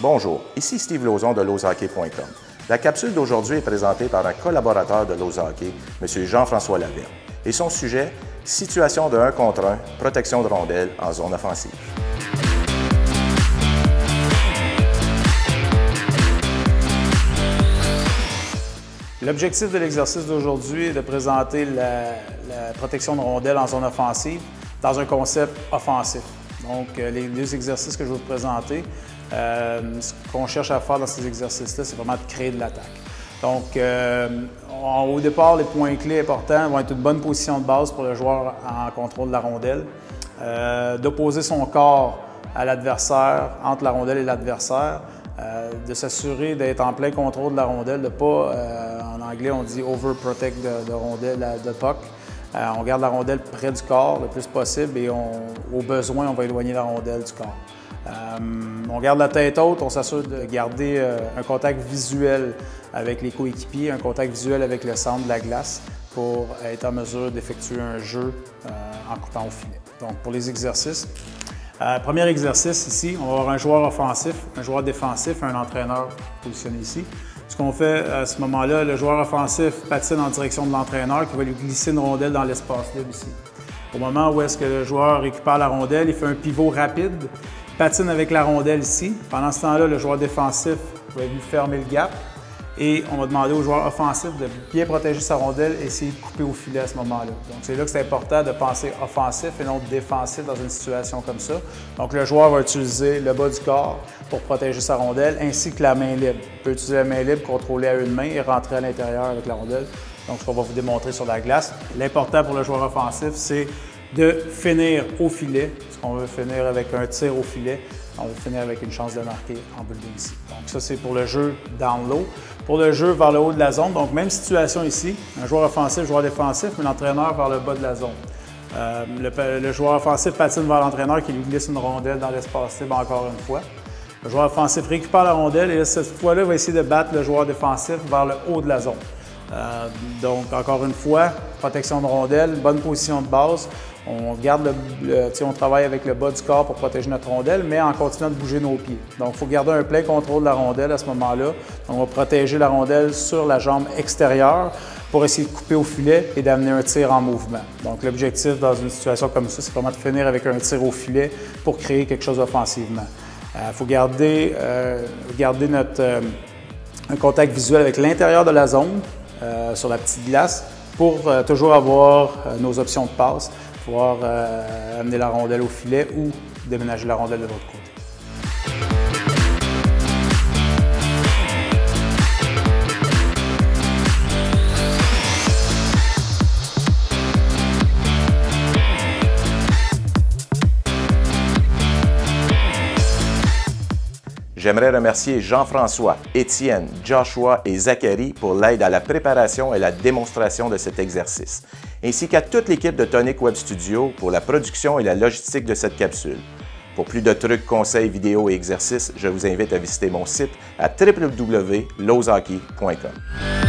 Bonjour, ici Steve Lauzon de lozhockey.com. La capsule d'aujourd'hui est présentée par un collaborateur de Lozhockey, M. Jean-François Laverne, et son sujet, situation de 1 contre 1, protection de rondelles en zone offensive. L'objectif de l'exercice d'aujourd'hui est de présenter la protection de rondelles en zone offensive dans un concept offensif. Donc, les deux exercices que je vais vous présenter, ce qu'on cherche à faire dans ces exercices-là, c'est vraiment de créer de l'attaque. Donc, au départ, les points clés importants vont être une bonne position de base pour le joueur en contrôle de la rondelle, d'opposer son corps à l'adversaire, entre la rondelle et l'adversaire, de s'assurer d'être en plein contrôle de la rondelle, de ne pas, en anglais on dit overprotect de rondelle, de puck. On garde la rondelle près du corps le plus possible et au besoin, on va éloigner la rondelle du corps. On garde la tête haute, on s'assure de garder un contact visuel avec les coéquipiers, un contact visuel avec le centre de la glace pour être en mesure d'effectuer un jeu en coupant au filet. Donc pour les exercices, premier exercice ici, on va avoir un joueur offensif, un joueur défensif, un entraîneur positionné ici. Ce qu'on fait à ce moment-là, le joueur offensif patine en direction de l'entraîneur qui va lui glisser une rondelle dans l'espace libre ici. Au moment où est-ce que le joueur récupère la rondelle, il fait un pivot rapide, patine avec la rondelle ici. Pendant ce temps-là, le joueur défensif va lui fermer le gap et on va demander au joueur offensif de bien protéger sa rondelle et essayer de couper au filet à ce moment-là. Donc, c'est là que c'est important de penser offensif et non défensif dans une situation comme ça. Donc, le joueur va utiliser le bas du corps pour protéger sa rondelle ainsi que la main libre. Il peut utiliser la main libre, contrôler à une main et rentrer à l'intérieur avec la rondelle. Donc, ce qu'on va vous démontrer sur la glace. L'important pour le joueur offensif, c'est de finir au filet. Parce qu'on veut finir avec un tir au filet, on va finir avec une chance de marquer en building ici. Donc ça, c'est pour le jeu down low. Pour le jeu vers le haut de la zone, donc même situation ici, un joueur offensif, joueur défensif, mais l'entraîneur vers le bas de la zone. Le joueur offensif patine vers l'entraîneur qui lui glisse une rondelle dans l'espace libre encore une fois. Le joueur offensif récupère la rondelle et cette fois-là, il va essayer de battre le joueur défensif vers le haut de la zone. Donc, encore une fois, protection de rondelle, bonne position de base. On garde on travaille avec le bas du corps pour protéger notre rondelle, mais en continuant de bouger nos pieds. Donc, il faut garder un plein contrôle de la rondelle à ce moment-là. On va protéger la rondelle sur la jambe extérieure pour essayer de couper au filet et d'amener un tir en mouvement. Donc, l'objectif dans une situation comme ça, c'est vraiment de finir avec un tir au filet pour créer quelque chose offensivement. Il faut garder un contact visuel avec l'intérieur de la zone sur la petite glace pour toujours avoir nos options de passe, pouvoir amener la rondelle au filet ou déménager la rondelle de l'autre côté. J'aimerais remercier Jean-François, Étienne, Joshua et Zachary pour l'aide à la préparation et la démonstration de cet exercice, ainsi qu'à toute l'équipe de Tonic Web Studio pour la production et la logistique de cette capsule. Pour plus de trucs, conseils, vidéos et exercices, je vous invite à visiter mon site à www.lozhockey.com.